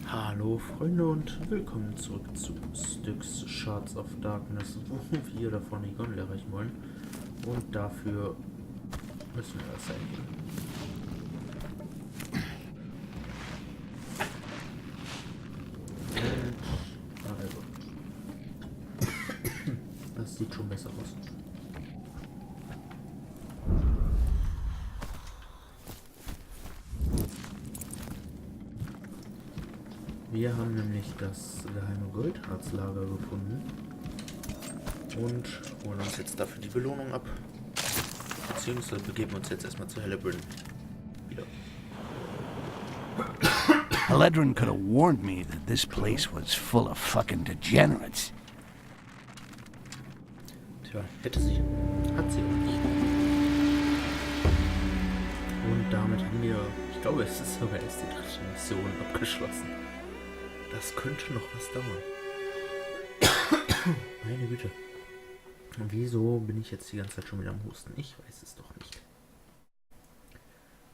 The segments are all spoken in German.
Hallo Freunde und willkommen zurück zu Styx Shards of Darkness, wo wir davon die Gondel erreichen wollen. Und dafür müssen wir das eingehen. Also. Das sieht schon besser aus. Wir haben nämlich das geheime Goldharzlager gefunden und holen uns jetzt dafür die Belohnung ab. Beziehungsweise begeben uns jetzt erstmal zu Hellebrand wieder. Eledrin could have warned me that this place was full of fucking degenerates. Tja, hätte sie. Hat sie aber nicht. Und damit haben wir, ich glaube, es ist sogar erst die dritte Mission abgeschlossen. Das könnte noch was dauern. Meine Güte. Und wieso bin ich jetzt die ganze Zeit schon wieder am Husten? Ich weiß es doch nicht.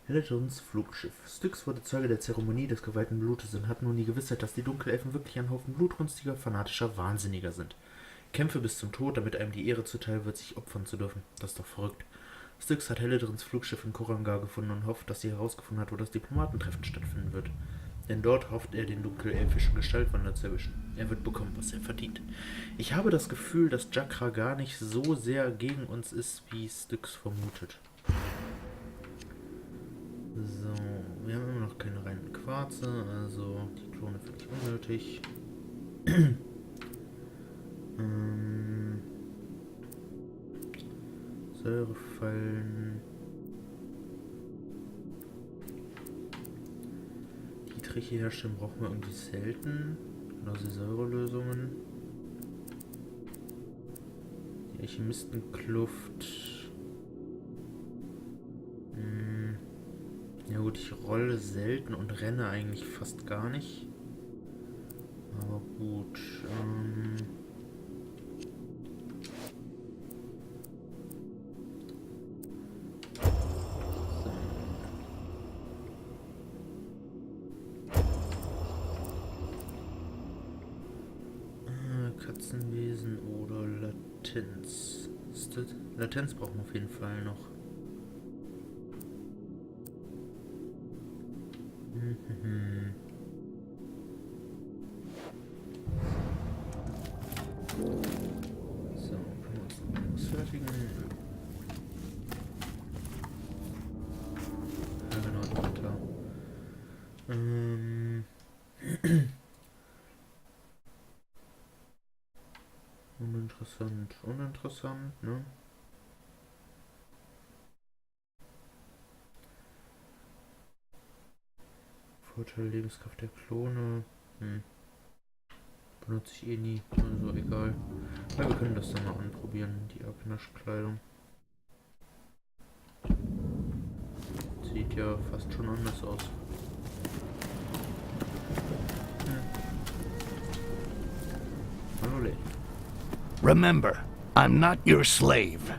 Hellebrand's Flugschiff. Styx wurde Zeuge der Zeremonie des geweihten Blutes und hat nun die Gewissheit, dass die Dunkelelfen wirklich ein Haufen blutrünstiger, fanatischer Wahnsinniger sind. Kämpfe bis zum Tod, damit einem die Ehre zuteil wird, sich opfern zu dürfen. Das ist doch verrückt. Styx hat Hellebrand's Flugschiff in Korangar gefunden und hofft, dass sie herausgefunden hat, wo das Diplomatentreffen stattfinden wird. Denn dort hofft er, den dunkelelfischen Gestaltwandler zu erwischen. Er wird bekommen, was er verdient. Ich habe das Gefühl, dass Jakra gar nicht so sehr gegen uns ist, wie Styx vermutet. So, wir haben immer noch keine reinen Quarze, also die Klone finde ich unnötig. Säurefallen. Die Triche herstellen brauchen wir irgendwie selten. Genauso die Säurelösungen. Die Alchemistenkluft. Ja gut, ich rolle selten und renne eigentlich fast gar nicht. Aber gut. Katzenwesen oder Latenz. Latenz brauchen wir auf jeden Fall noch. So, können wir uns noch ausfertigen. Ja genau, klar. Uninteressant, ne? Vorteil Lebenskraft der Klone. Benutze ich eh nie, also egal. Aber wir können das dann mal anprobieren, die Akenash-Kleidung. Sieht ja fast schon anders aus. Hallo Lady. Remember, I'm not your slave.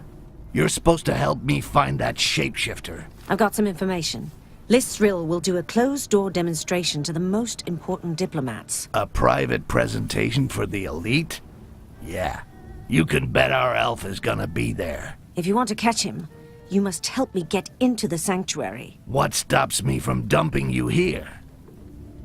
You're supposed to help me find that shapeshifter. I've got some information. Listhril will do a closed-door demonstration to the most important diplomats. A private presentation for the elite? Yeah, you can bet our elf is gonna be there. If you want to catch him, you must help me get into the sanctuary. What stops me from dumping you here?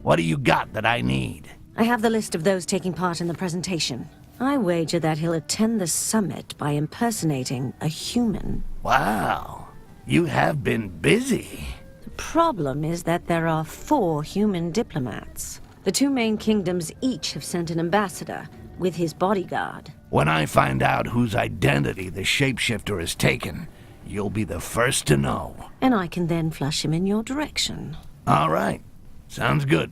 What do you got that I need? I have the list of those taking part in the presentation. I wager that he'll attend the summit by impersonating a human. Wow, you have been busy. The problem is that there are 4 human diplomats. The 2 main kingdoms each have sent an ambassador with his bodyguard. When I find out whose identity the shapeshifter has taken, you'll be the first to know. And I can then flush him in your direction. All right, sounds good.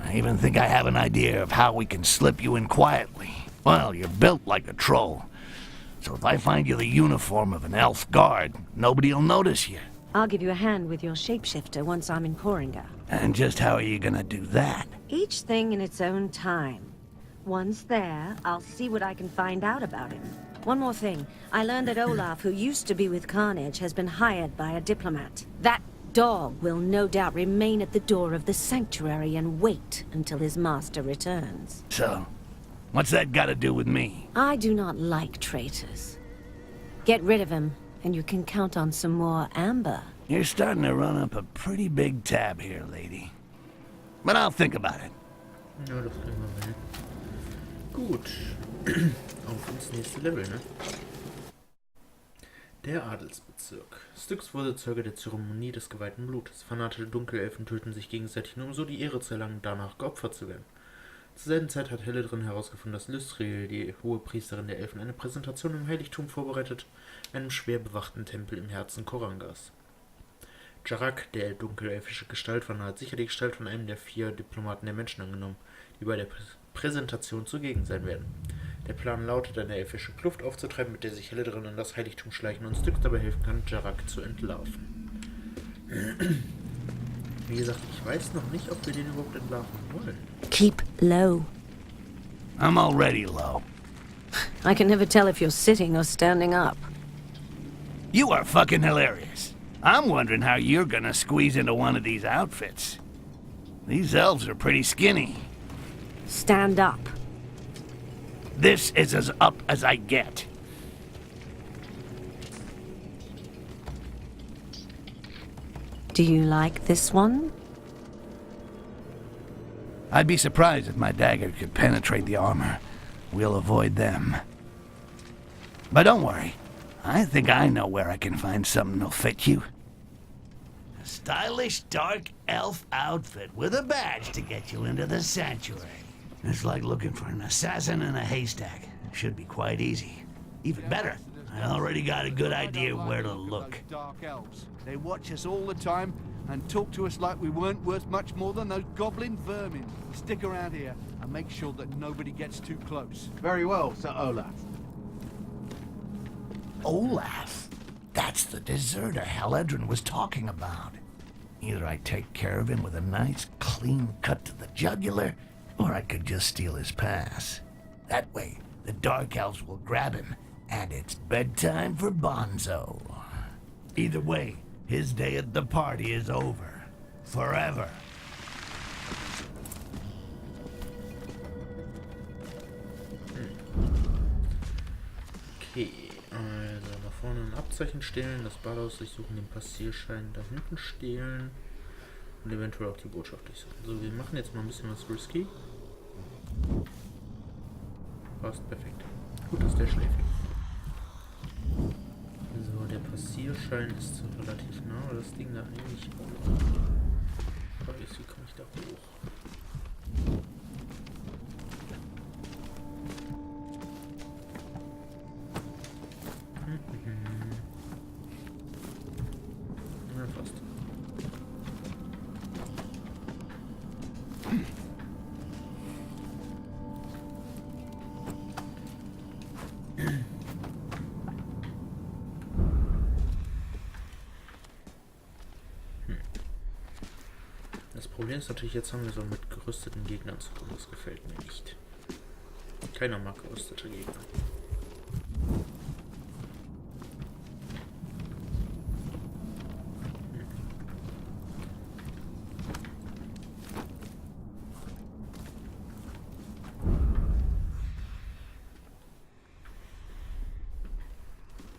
I even think I have an idea of how we can slip you in quietly. Well, you're built like a troll. So if I find you the uniform of an elf guard, nobody'll notice you. I'll give you a hand with your shapeshifter once I'm in Koringa. And just how are you gonna do that? Each thing in its own time. Once there, I'll see what I can find out about him. One more thing. I learned that Olaf, who used to be with Carnage, has been hired by a diplomat. That dog will no doubt remain at the door of the sanctuary and wait until his master returns. So, what's that got to do with me? I do not like traitors. Get rid of him, and you can count on some more amber. You're starting to run up a pretty big tab here, lady. But I'll think about it. Ja, das kriegen wir hin. Gut. Auf ins nächste Level, ne? Der Adelsbezirk. Styx wurde Zeuge der Zeremonie des geweihten Blutes. Fanatische Dunkelelfen töten sich gegenseitig, nur um so die Ehre zu erlangen, danach geopfert zu werden. Zur selben Zeit hat Helledrin herausgefunden, dass Lysriel, die hohe Priesterin der Elfen, eine Präsentation im Heiligtum vorbereitet, einem schwer bewachten Tempel im Herzen Korangas. Jarak, der dunkelelfische Gestaltwanderer, hat sicher die Gestalt von einem der 4 Diplomaten der Menschen angenommen, die bei der Präsentation zugegen sein werden. Der Plan lautet, eine elfische Kluft aufzutreiben, mit der sich Helledrin in das Heiligtum schleichen und Styx dabei helfen kann, Jarak zu entlarven. Wie gesagt, ich weiß noch nicht, ob wir den überhaupt entlarven wollen. Keep low. I'm already low. I can never tell if you're sitting or standing up. You are fucking hilarious. I'm wondering how you're gonna squeeze into one of these outfits. These elves are pretty skinny. Stand up. This is as up as I get. Do you like this one? I'd be surprised if my dagger could penetrate the armor. We'll avoid them. But don't worry. I think I know where I can find something that'll fit you. A stylish dark elf outfit with a badge to get you into the sanctuary. It's like looking for an assassin in a haystack. Should be quite easy. Even better, I already got a good idea where to look. Dark elves. They watch us all the time and talk to us like we weren't worth much more than those goblin vermin. Stick around here and make sure that nobody gets too close. Very well, Sir Olaf. Olaf? That's the deserter Helledrin was talking about. Either I take care of him with a nice clean cut to the jugular, or I could just steal his pass. That way, the Dark Elves will grab him, and it's bedtime for Bonzo. Either way, his day at the party is over. Forever. Okay, also nach vorne ein Abzeichen stehlen, das Badhaus durchsuchen, den Passierschein da hinten stehlen und eventuell auch die Botschaft durchsuchen. So, wir machen jetzt mal ein bisschen was risky. Passt perfekt. Gut, dass der schläft. So, der Passierschein ist so relativ nah, aber das Ding da eigentlich auch. Frage ist, wie komme ich da hoch? Ja, fast. Das Problem ist natürlich, jetzt haben wir so mit gerüsteten Gegnern zu tun. Das gefällt mir nicht. Keiner mag gerüstete Gegner.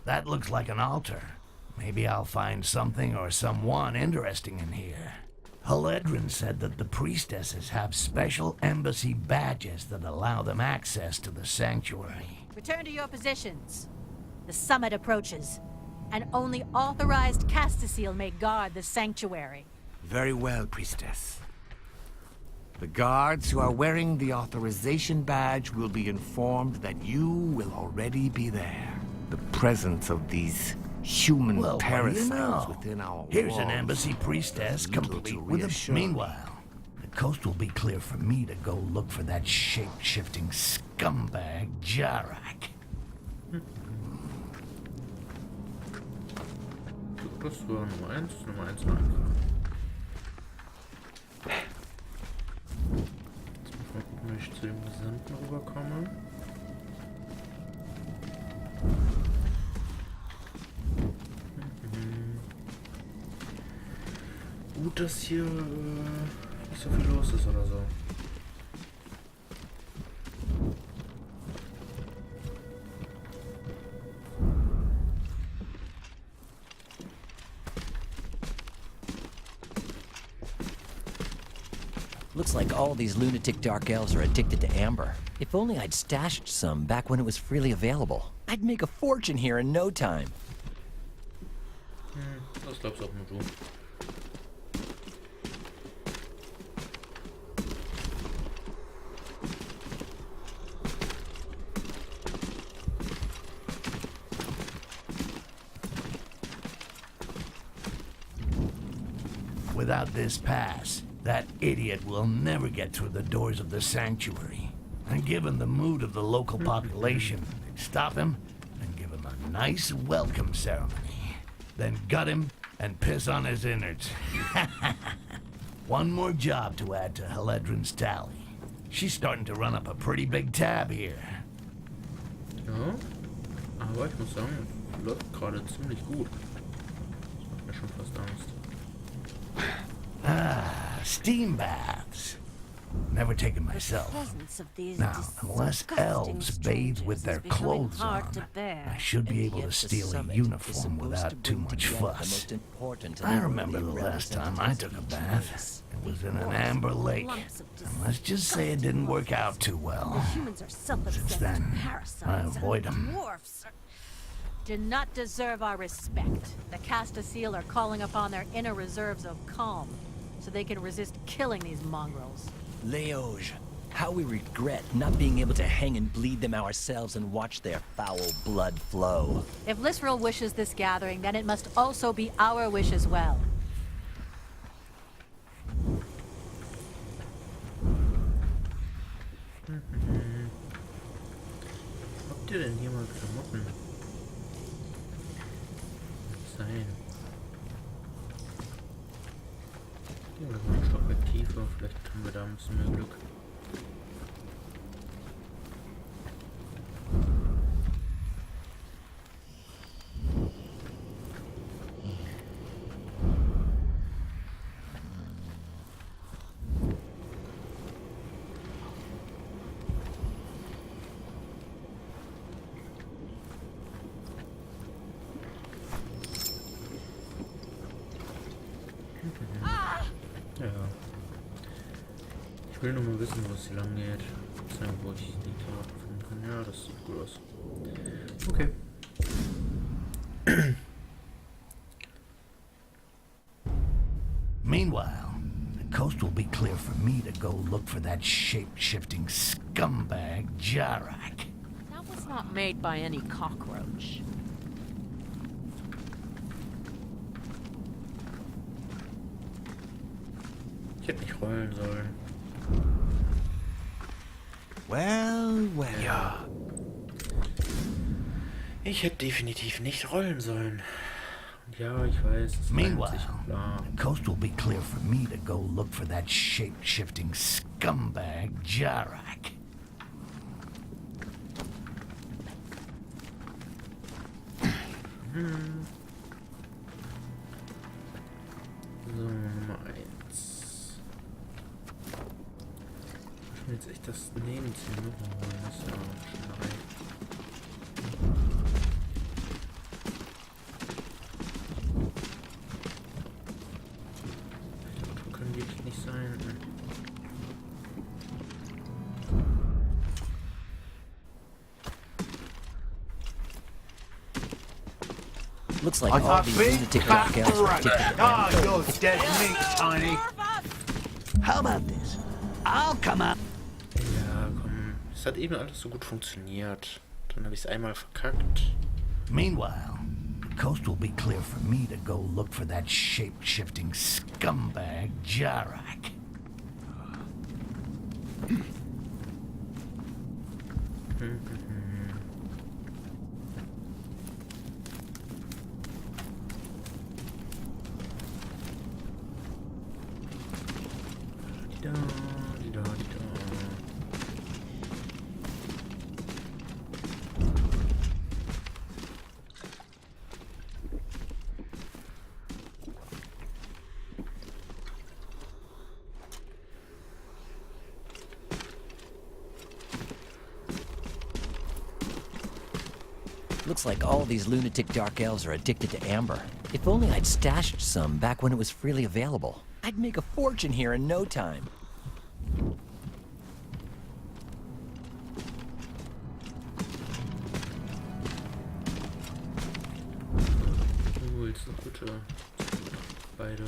That looks like an altar. Maybe I'll find something or someone interesting in here. Helledrin said that the priestesses have special embassy badges that allow them access to the sanctuary. Return to your positions. The summit approaches, and only authorized Castaseal may guard the sanctuary. Very well, priestess. The guards who are wearing the authorization badge will be informed that you will already be there. The presence of these human Well, what do you parasites know? within our Here's an walls embassy priestess, complete with a... Meanwhile, the coast will be clear for me to go look for that shape-shifting scumbag, Jarak. Das war Nummer 1, Nummer 1 war einfach. Jetzt muss ich mal gucken, wie ich zu dem Gesandten rüberkomme. gut, dass hier nicht so viel los ist oder so. Looks like all these lunatic dark elves are addicted to amber. If only I'd stashed some back when it was freely available. I'd make a fortune here in no time. Das glaubst auch nur du. Without this pass, that idiot will never get through the doors of the sanctuary. And given the mood of the local population, they'd stop him and give him a nice welcome ceremony. Then gut him and piss on his innards. One more job to add to Heledrin's tally. She's starting to run up a pretty big tab here. Ja, aber ich muss sagen, läuft gerade ziemlich gut. Das macht mir schon fast Angst. Steam baths. Never taken myself. Now, unless elves bathe with their clothes on, I should be able to steal a uniform without too much fuss. I remember the last time I took a bath. It was in an amber lake. And let's just say it didn't work out too well. Since then, I avoid them. Do not deserve our respect. The Castasiel are calling upon their inner reserves of calm, so they can resist killing these mongrels. Leoge, how we regret not being able to hang and bleed them ourselves and watch their foul blood flow. If Lisril wishes this gathering, then it must also be our wish as well. Habt ihr denn hier mal Klamotten? Sein. Gehen wir mal ein Stockwerk tiefer, vielleicht haben wir da ein bisschen mehr Glück. Ja. Ich will nur mal wissen, wo es hier lang geht. Zeigen, wo ich die Karten finden kann. Ja, das sieht gut aus. Okay. Meanwhile, the coast will be clear for me to go look for that shape-shifting scumbag Jarak. That was not made by any cockroach. Ich hätte nicht rollen sollen. Well, well. Ja. Ich hätte definitiv nicht rollen sollen. Und ja, ich weiß, es ist Meanwhile, klar. the coast will be clear for me to go look for that shape-shifting scumbag Jarak. So, Nummer 1. Ich will jetzt echt das Nebenziel noch holen. Das ist ja schon recht. Können wirklich nicht sein. Looks like all these lunatic dark elves are addicted to amber. Oh, you're dead meat, Tiny. How about this? I'll come out. Ja, komm. Es hat eben alles so gut funktioniert. Dann habe ich es einmal verkackt. Meanwhile, the coast will be clear for me to go look for that shape-shifting scumbag Jarak. Looks like all these lunatic dark elves are addicted to amber. If only I'd stashed some back when it was freely available. I'd make a fortune here in no time. Willst du bitte? Beide.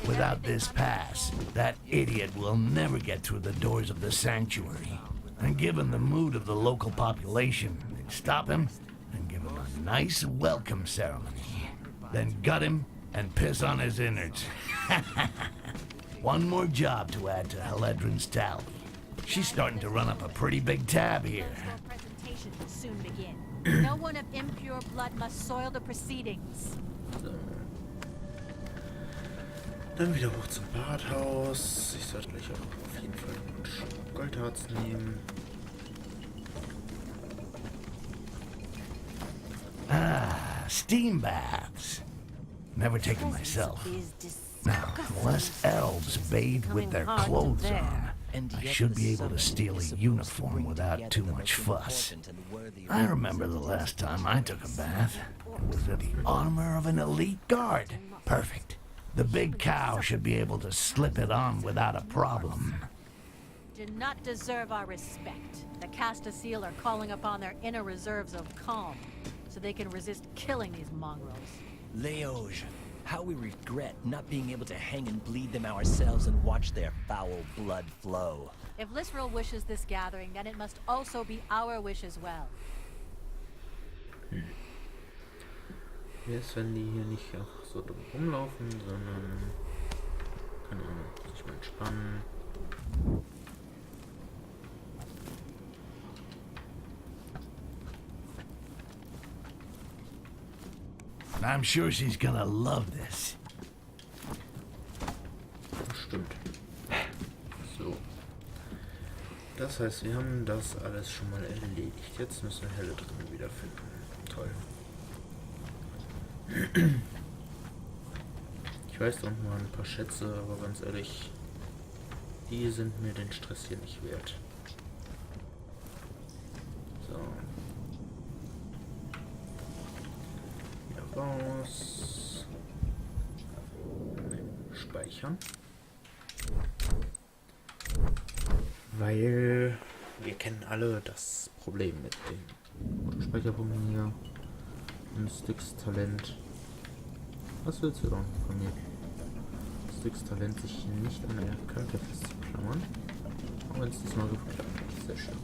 Without this pass, that idiot will never get through the doors of the sanctuary. And given the mood of the local population, they'd stop him and give him a nice welcome ceremony. Then gut him and piss on his innards. One more job to add to Heledrin's tally. She's starting to run up a pretty big tab here. Presentation will soon begin. No one of impure blood must soil the proceedings. So. Dann wieder hoch zum Badhaus. Ich sollte gleich auch auf jeden Fall Goldharz nehmen. Ah, steam baths. Never taken myself. Now, unless elves bathe with their clothes on, I should be able to steal a uniform without too much fuss. I remember the last time I took a bath. It was in the armor of an elite guard. Perfect. The big cow should be able to slip it on without a problem. Do not deserve our respect. The Castasiel are calling upon their inner reserves of calm, so they can resist killing these mongrels. Leoge, how we regret not being able to hang and bleed them ourselves and watch their foul blood flow. If Lisril wishes this gathering, then it must also be our wish as well. Wie ist, wenn die hier nicht einfach so dumm rumlaufen, sondern, keine Ahnung, sich mal entspannen. I'm sure she's gonna love this. Das stimmt. So. Das heißt, wir haben das alles schon mal erledigt. Jetzt müssen wir Helle drin wiederfinden. Toll. Ich weiß noch mal ein paar Schätze, aber ganz ehrlich, die sind mir den Stress hier nicht wert. So. Wieder raus. Speichern. Weil wir kennen alle das Problem mit den Speicherpunkten hier. Ein Styx Talent. Was willst du denn von mir? Styx Talent, sich nicht an der Kante festzuklammern. Auch wenn es diesmal geklappt hat. Sehr schön.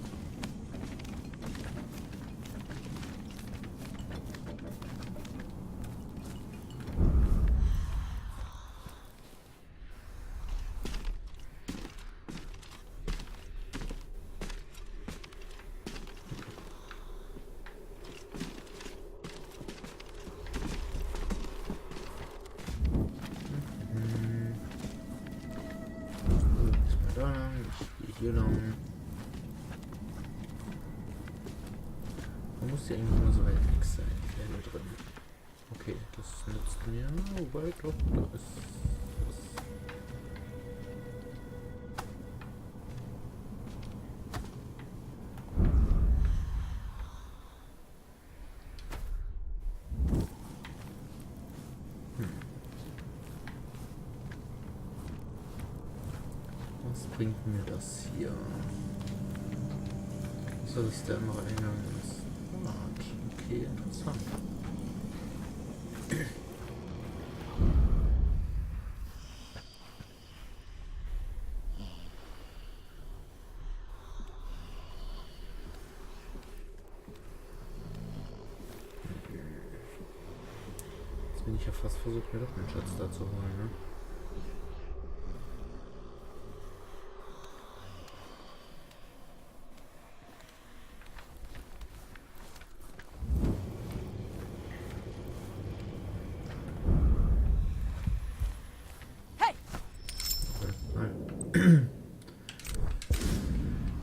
Hier lang. Man muss ja eigentlich nur so weit weg sein. Hier drin. Okay, das nützt mir. Wobei doch, da ist was. Was bringt mir das hier? So, dass der andere Eingang ist. Okay, interessant. Jetzt bin ich ja fast versucht, mir doch einen Schatz da zu holen, ne?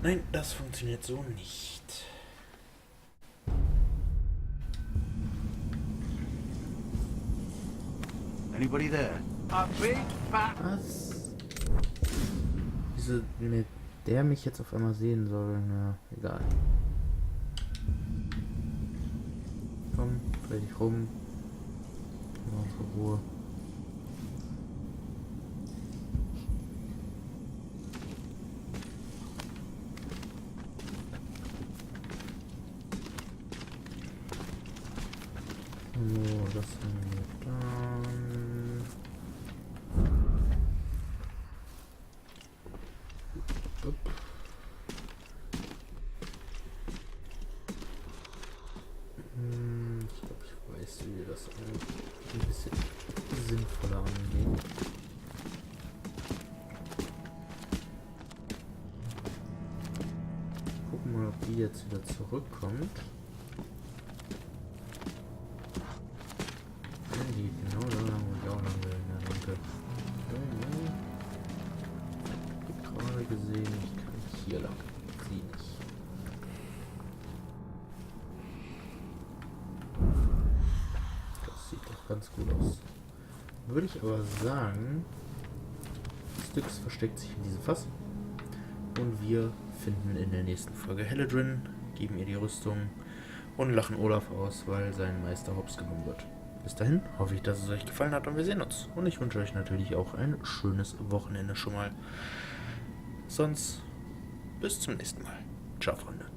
Nein, das funktioniert so nicht. Anybody there? A big fat. Was? Wieso mit der mich jetzt auf einmal sehen soll? Na, egal. Komm, dreh dich rum. Mal unsere Ruhe. So, das haben wir dann. Upp. Ich glaube, ich weiß, wie wir das ein bisschen sinnvoller angehen. Gucken mal, ob die jetzt wieder zurückkommt. Die geht genau da lang, wo ich auch lang will. Ja, danke. Ich habe gerade gesehen, ich kann hier lang. Sie nicht. Das sieht doch ganz gut aus. Würde ich aber sagen, Styx versteckt sich in diesem Fass. Und wir finden in der nächsten Folge Helledrin, geben ihr die Rüstung und lachen Olaf aus, weil sein Meister hops genommen wird. Bis dahin hoffe ich, dass es euch gefallen hat und wir sehen uns. Und ich wünsche euch natürlich auch ein schönes Wochenende schon mal. Sonst bis zum nächsten Mal. Ciao, Freunde.